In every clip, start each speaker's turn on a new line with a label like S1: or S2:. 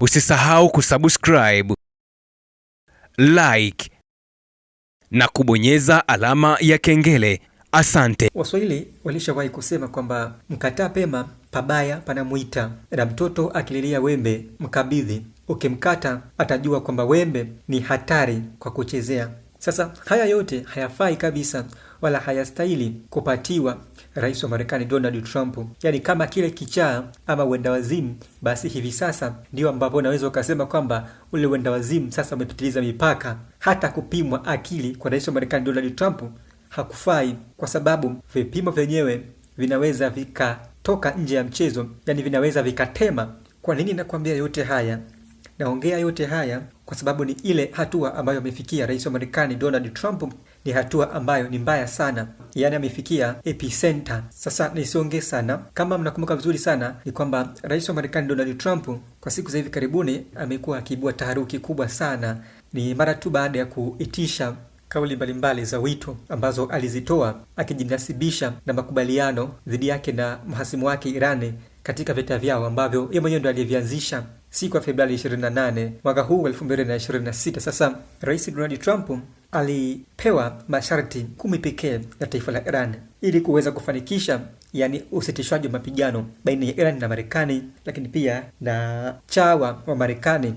S1: Usisahau kusubscribe, like na kubonyeza alama ya kengele. Asante.
S2: Waswahili walishawahi kusema kwamba mkataa pema pabaya panamuita, na mtoto akililia wembe mkabidhi. Ukimkata atajua kwamba wembe ni hatari kwa kuchezea. Sasa haya yote hayafai kabisa, wala hayastahili kupatiwa rais wa Marekani Donald Trump. Yaani kama kile kichaa ama wenda wazimu, basi hivi sasa ndio ambapo unaweza ukasema kwamba ule wenda wazimu sasa umepitiliza mipaka. Hata kupimwa akili kwa rais wa Marekani Donald Trump hakufai, kwa sababu vipimo vyenyewe vinaweza vikatoka nje ya mchezo, yani vinaweza vikatema. Kwa nini nakwambia yote haya? Naongea yote haya kwa sababu ni ile hatua ambayo amefikia rais wa Marekani Donald Trump ni hatua ambayo ni mbaya sana, yani amefikia epicenter. Sasa nisiongee sana, kama mnakumbuka vizuri sana ni kwamba rais wa Marekani Donald Trump kwa siku za hivi karibuni amekuwa akiibua taharuki kubwa sana. Ni mara tu baada ya kuitisha kauli mbalimbali za wito ambazo alizitoa akijinasibisha na makubaliano dhidi yake na mhasimu wake Irani katika vita vyao ambavyo yeye mwenyewe ndo alivianzisha siku ya Februari 28 mwaka huu 2026. Sasa Rais Donald Trump alipewa masharti 10 pekee na taifa la Iran ili kuweza kufanikisha yani usitishwaji wa mapigano baina ya Iran na Marekani, lakini pia na chawa wa Marekani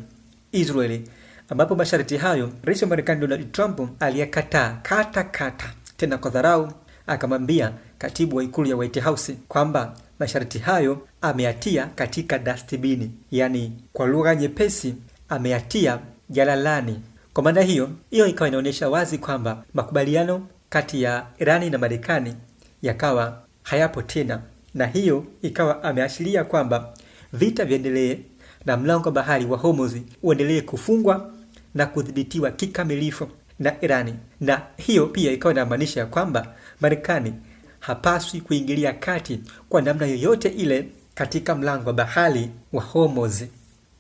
S2: Israeli, ambapo masharti hayo rais wa Marekani Donald Trump aliyakataa kata tena kwa dharau. Akamwambia katibu wa ikulu ya White House kwamba masharti hayo ameyatia katika dustbin, yani kwa lugha nyepesi ameyatia jalalani. Kwa maana hiyo ikawa inaonyesha wazi kwamba makubaliano kati ya Irani na Marekani yakawa hayapo tena, na hiyo ikawa ameashiria kwamba vita viendelee na mlango wa bahari wa Hormuz uendelee kufungwa na kudhibitiwa kikamilifu na Irani. Na hiyo pia ikawa inamaanisha kwamba Marekani hapaswi kuingilia kati kwa namna yoyote ile katika mlango wa bahari wa Hormuz.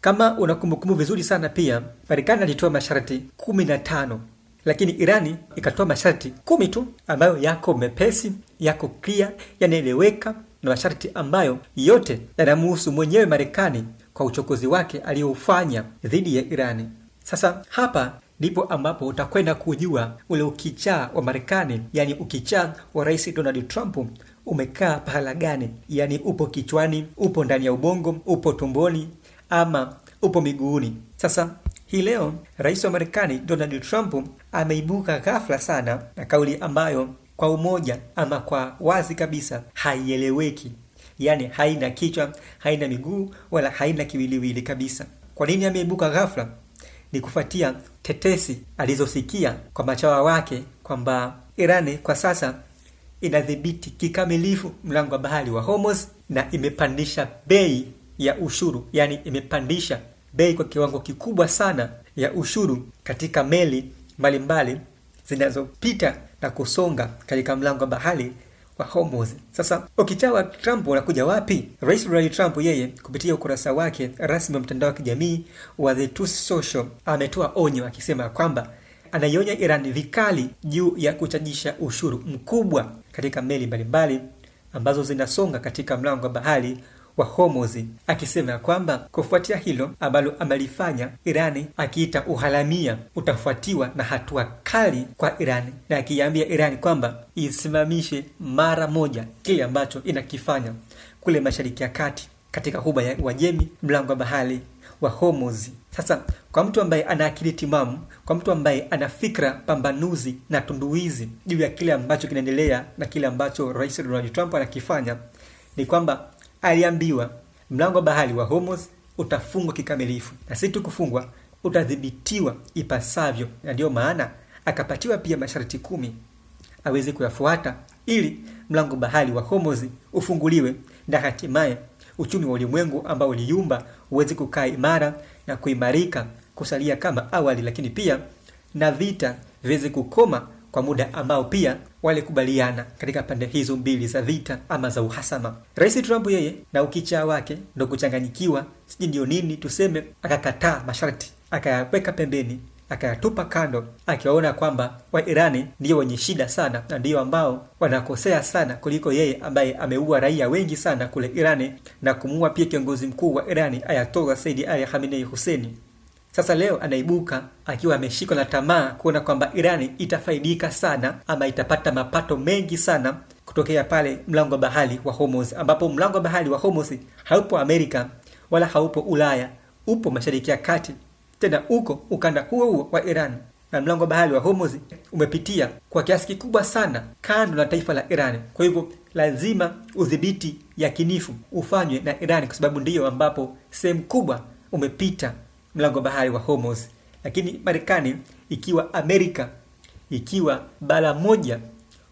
S2: Kama unakumbukumbu vizuri sana, pia Marekani alitoa masharti 15, lakini Irani ikatoa masharti 10 tu ambayo yako mepesi, yako clear, yanaeleweka, na masharti ambayo yote yanamhusu mwenyewe Marekani kwa uchokozi wake aliyoufanya dhidi ya Irani. Sasa hapa ndipo ambapo utakwenda kujua ule ukichaa wa Marekani, yani ukichaa wa Rais Donald Trump umekaa pahala gani, yani upo kichwani, upo ndani ya ubongo, upo tumboni, ama upo miguuni. Sasa hii leo Rais wa Marekani Donald Trump ameibuka ghafla sana na kauli ambayo kwa umoja ama kwa wazi kabisa haieleweki, yani haina kichwa, haina miguu, wala haina kiwiliwili kabisa. Kwa nini ameibuka ghafla? Ni kufuatia tetesi alizosikia kwa machawa wake kwamba Irani kwa sasa inadhibiti kikamilifu mlango wa bahari wa Hormuz na imepandisha bei ya ushuru, yani imepandisha bei kwa kiwango kikubwa sana ya ushuru katika meli mbalimbali zinazopita na kusonga katika mlango wa bahari wa Hormuz. Sasa ukichaa wa Trump unakuja wapi? Rais Donald Trump yeye kupitia ukurasa wake rasmi wa mtandao wa kijamii wa The Truth Social ametoa onyo akisema kwamba anaionya Iran vikali juu ya kuchajisha ushuru mkubwa katika meli mbalimbali ambazo zinasonga katika mlango wa bahari wa Hormuz, akisema kwamba kufuatia hilo ambalo amelifanya Irani, akiita uharamia, utafuatiwa na hatua kali kwa Irani, na akiambia Irani kwamba isimamishe mara moja kile ambacho inakifanya kule Mashariki ya Kati katika Ghuba ya Uajemi, mlango wa bahari wa Hormuz. Sasa kwa mtu ambaye ana akili timamu, kwa mtu ambaye ana fikra pambanuzi na tunduizi juu ya kile ambacho kinaendelea na kile ambacho Rais Donald Trump anakifanya, ni kwamba aliambiwa mlango wa bahari wa Hormuz utafungwa kikamilifu, na si tu kufungwa, utadhibitiwa ipasavyo. Na ndio maana akapatiwa pia masharti 10 aweze kuyafuata ili mlango wa bahari wa Hormuz ufunguliwe na hatimaye uchumi wa ulimwengu ambao uliyumba uweze kukaa imara na kuimarika, kusalia kama awali, lakini pia na vita viweze kukoma kwa muda ambao pia walikubaliana katika pande hizo mbili za vita ama za uhasama. Rais Trump yeye na ukichaa wake ndo kuchanganyikiwa, sijui ndio nini tuseme, akakataa masharti, akayaweka pembeni, akayatupa kando, akiwaona kwamba wa Irani ndio wenye shida sana na ndio ambao wanakosea sana kuliko yeye ambaye ameua raia wengi sana kule Irani na kumuua pia kiongozi mkuu wa Irani Ayatollah Said Ali Khamenei Hussein. Sasa leo anaibuka akiwa ameshikwa na tamaa kuona kwamba Irani itafaidika sana ama itapata mapato mengi sana kutokea pale mlango wa bahari wa Hormuz, ambapo mlango wa bahari wa Hormuz haupo Amerika wala haupo Ulaya, upo Mashariki ya Kati, tena uko ukanda huo wa Iran. Na mlango wa bahari wa Hormuz umepitia kwa kiasi kikubwa sana kando na taifa la Iran. Kwa hivyo lazima udhibiti yakinifu ufanywe na Iran, kwa sababu ndiyo ambapo sehemu kubwa umepita mlango wa bahari wa Hormuz. Lakini Marekani, ikiwa Amerika, ikiwa bara moja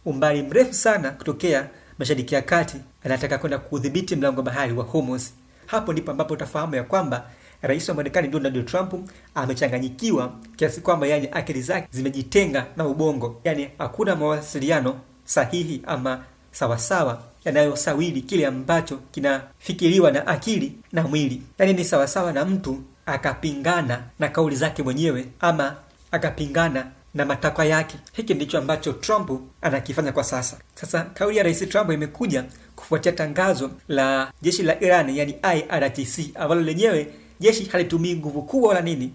S2: umbali mrefu sana kutokea Mashariki ya Kati, anataka kwenda kudhibiti mlango wa bahari wa Hormuz, hapo ndipo ambapo utafahamu ya kwamba Rais wa Marekani Donald Trump amechanganyikiwa kiasi kwamba akili zake zimejitenga na ubongo. Hakuna mawasiliano sahihi ama sawasawa yanayosawili kile ambacho kinafikiriwa na akili na mwili. Ni sawasawa na mtu akapingana na kauli zake mwenyewe ama akapingana na matakwa yake. Hiki ndicho ambacho Trump anakifanya kwa sasa. Sasa kauli ya Rais Trump imekuja kufuatia tangazo la jeshi la Iran, IRGC, ambalo lenyewe jeshi halitumii nguvu kubwa wala nini,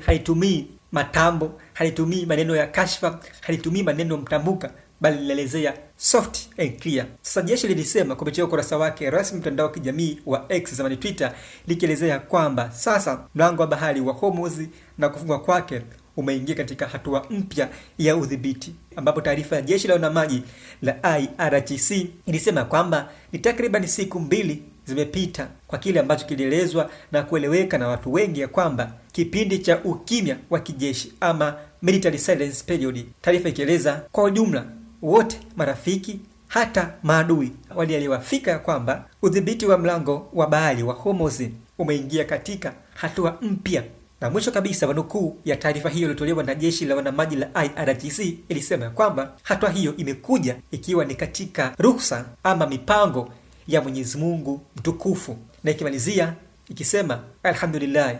S2: halitumii matambo, halitumii maneno ya kashfa, halitumii maneno mtambuka, bali linaelezea soft and clear. Sasa jeshi lilisema kupitia ukurasa wake rasmi mtandao wa kijamii wa X, zamani Twitter, likielezea kwamba sasa mlango wa bahari wa Hormuz na kufungwa kwake umeingia katika hatua mpya ya udhibiti, ambapo taarifa ya jeshi la wanamaji la IRGC ilisema kwamba ni takriban siku 2 zimepita kwa kile ambacho kilielezwa na kueleweka na watu wengi ya kwamba kipindi cha ukimya wa kijeshi ama military silence period. Taarifa ikieleza kwa ujumla wote, marafiki hata maadui, walielewafika ya kwamba udhibiti wa mlango wa bahari wa Hormuz umeingia katika hatua mpya. Na mwisho kabisa, nukuu ya taarifa hiyo iliyotolewa na jeshi la wanamaji la IRGC ilisema kwamba hatua hiyo imekuja ikiwa ni katika ruhusa ama mipango ya Mwenyezi Mungu mtukufu, na ikimalizia ikisema alhamdulillah,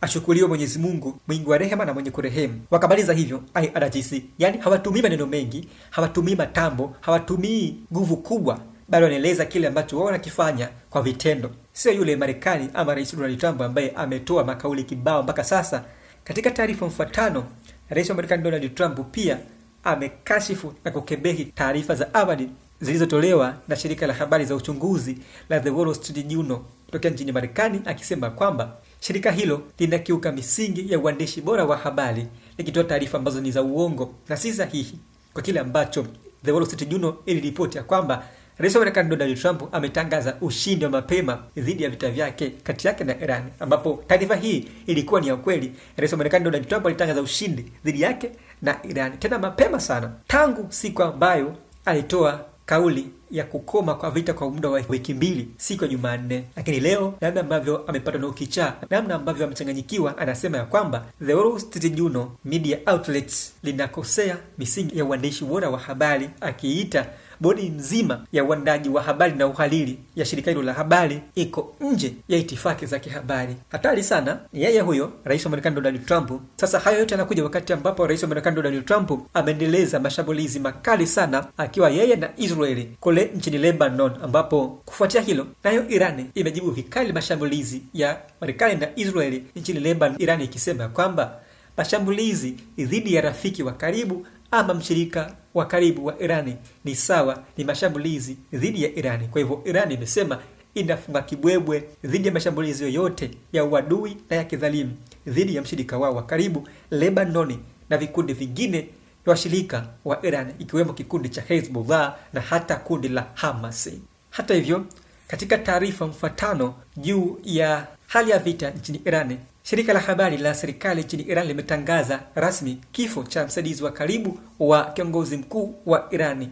S2: ashukuriwe Mwenyezi Mungu mwingi wa rehema na mwenye kurehemu. Wakamaliza hivyo IRGC, hawatumii maneno mengi, hawatumii matambo, hawatumii nguvu kubwa, bali wanaeleza kile ambacho wao wanakifanya kwa vitendo. Sio yule Marekani ama Rais Donald Trump ambaye ametoa makauli kibao mpaka sasa. Katika taarifa mfuatano, Rais wa Marekani Donald Trump pia amekashifu na kukebehi taarifa za awali zilizotolewa na shirika la habari za uchunguzi la The Wall Street Journal kutokea nchini Marekani, akisema kwamba shirika hilo linakiuka misingi ya uandishi bora wa habari, likitoa taarifa ambazo ni za uongo na si sahihi, kwa kile ambacho The Wall Street Journal iliripoti ya kwamba Rais wa Marekani Donald Trump ametangaza ushindi wa mapema dhidi ya vita vyake kati yake na Iran, ambapo taarifa hii ilikuwa ni ya kweli. Rais wa Marekani Donald Trump alitangaza ushindi dhidi yake na Iran tena mapema sana, tangu siku ambayo alitoa kauli ya kukoma kwa vita kwa muda wa wiki 2, siku ya Jumanne. Lakini leo, namna ambavyo amepata na ukichaa, namna ambavyo amechanganyikiwa, anasema ya kwamba The Wall Street Journal Media Outlets linakosea misingi ya uandishi bora wa habari, akiita bodi nzima ya uandaji wa habari na uhalili ya shirika hilo la habari iko nje ya itifaki za kihabari. Hatari sana ni yeye huyo Rais wa Marekani Donald Trump. Sasa hayo yote yanakuja wakati ambapo Rais wa Marekani Donald Trump ameendeleza mashambulizi makali sana akiwa yeye na Israeli kule nchini Lebanon, ambapo kufuatia hilo nayo Iran imejibu vikali mashambulizi ya Marekani na Israeli nchini Lebanon, Iran ikisema kwamba mashambulizi dhidi ya rafiki wa karibu ama mshirika wa karibu wa Irani ni sawa ni mashambulizi dhidi ya Irani. Kwa hivyo Irani imesema inafunga kibwebwe dhidi ya mashambulizi yoyote ya uadui na ya kidhalimu dhidi ya mshirika wao wa karibu Lebanoni na vikundi vingine vya washirika wa Iran, ikiwemo kikundi cha Hezbollah na hata kundi la Hamas. Hata hivyo, katika taarifa mfuatano juu ya hali ya vita nchini Iran, shirika la habari la serikali nchini Iran limetangaza rasmi kifo cha msaidizi wa karibu wa kiongozi mkuu wa Irani,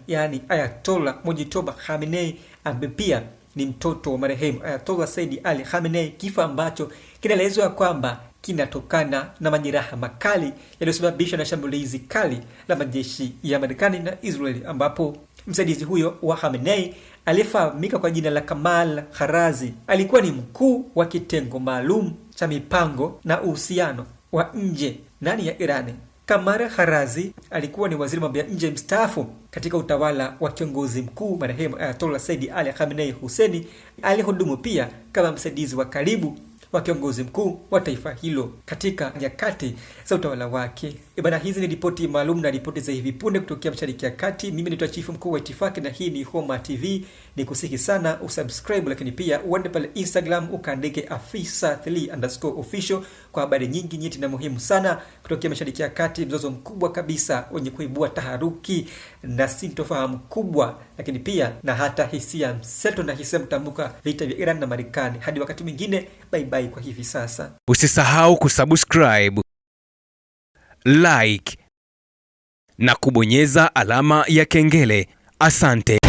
S2: Ayatollah Mujtaba Khamenei, ambaye pia ni mtoto wa marehemu Ayatollah Said Ali Khamenei, kifo ambacho kinaelezwa kwamba kinatokana na majeraha makali yaliyosababishwa na shambulizi kali la majeshi ya Marekani na Israeli, ambapo msaidizi huyo wa Khamenei aliyefahamika kwa jina la Kamal Kharazi alikuwa ni mkuu wa kitengo maalum cha mipango na uhusiano wa nje ndani ya Irani. Kamar Harazi alikuwa ni waziri mambo ya nje mstaafu katika utawala wa kiongozi mkuu marehemu Ayatollah Said Ali Khamenei Husseini. Alihudumu pia kama msaidizi wa karibu wa kiongozi mkuu wa taifa hilo katika nyakati za utawala wake. Bana, hizi ni ripoti maalum na ripoti za hivi punde kutokea Mashariki ya Kati. Mimi ni chifu mkuu wa Itifaki na hii ni Homa TV. Nikusihi sana usubscribe, lakini pia uende pale Instagram ukaandike Afisa3_official kwa habari nyingi nyeti na muhimu sana kutokea Mashariki ya Kati, mzozo mkubwa kabisa wenye kuibua taharuki na sintofahamu kubwa, lakini pia na hata hisia mseto na hisia mtambuka vita vya Iran na Marekani. Hadi wakati mwingine, bye bye kwa hivi sasa.
S1: Usisahau kusubscribe, like na kubonyeza alama ya kengele. Asante.